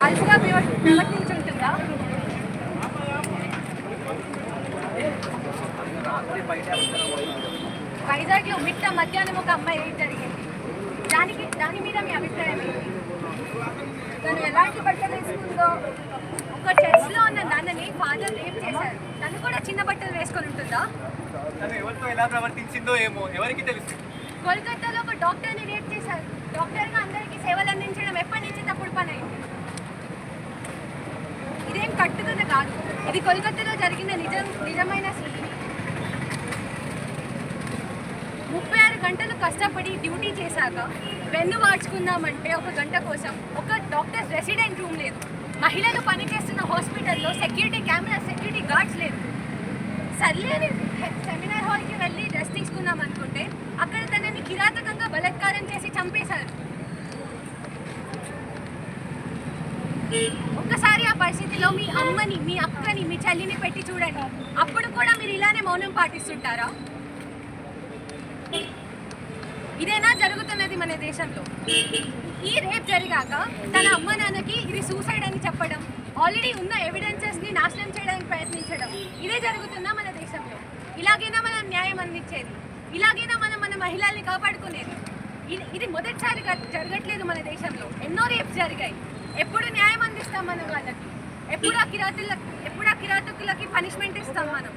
అలసిగా ప్రవర్తించుంటుందా? వైజాగ్లో మిట్ట మధ్యాహ్నం ఒక అమ్మాయి రేప్ జరిగింది. దాని మీద మీ అభిప్రాయం ఏంటి? తను ఎలాంటి బట్టలు వేసుకుందో, ఒక చర్చ్లో ఉన్న నాన్నని ఫాదర్ రేప్ చేశారు. తను కూడా చిన్న బట్టలు వేసుకొని ఉంటుందా? తను ఎవరితో ఎలా ప్రవర్తించిందో ఏమో ఎవరికి తెలుసు. కోల్కతాలో ఒక డాక్టర్ని రేప్ చేశారు. డాక్టర్గా అందరికీ సేవలు అందించడం ఎప్పటి నుంచి తప్పుడు పని అయింది? ఇదేం కట్టుకథ కాదు, ఇది కోల్కతాలో జరిగిన నిజమైన స్త్రీ. 36 గంటలు కష్టపడి డ్యూటీ చేశాక వెన్ను మార్చుకుందామంటే ఒక గంట కోసం ఒక డాక్టర్ రెసిడెంట్ రూమ్ లేదు. మహిళలు పనిచేస్తున్న హాస్పిటల్లో సెక్యూరిటీ గార్డ్స్ లేదు. సర్లేని సెమినార్ హాల్కి వెళ్ళి డ్రెస్ తీసుకుందాం అనుకుంటే అక్కడ తనని కిరాతకంగా బలాత్కారం చేసి చంపేశారు. ఒక్కసారి ఆ పరిస్థితిలో మీ అమ్మని, మీ అక్కని, మీ చెల్లిని పెట్టి చూడండి. అప్పుడు కూడా మీరు ఇలానే మౌనం పాటిస్తుంటారా? ఇదేనా జరుగుతున్నది మన దేశంలో? ఈ రేప్ జరిగాక తన అమ్మ నాన్నకి ఇది సూసైడ్ అని చెప్పడం, ఆల్రెడీ ఉన్న ఎవిడెన్సెస్ని నాశనం చేయడానికి ప్రయత్నించడం, ఇదే జరుగుతుందా మన దేశంలో? ఇలాగైనా మనం న్యాయం అందించేది? ఇలాగైనా మనం మన మహిళల్ని కాపాడుకునేది? ఇది మొదటిసారి జరగట్లేదు మన దేశంలో. ఎన్నో రేప్స్ జరిగాయి. ఎప్పుడు న్యాయం అందిస్తాం మనం వాళ్ళకి? ఎప్పుడు ఆ కిరాతకులకి పనిష్మెంట్ ఇస్తాం మనం?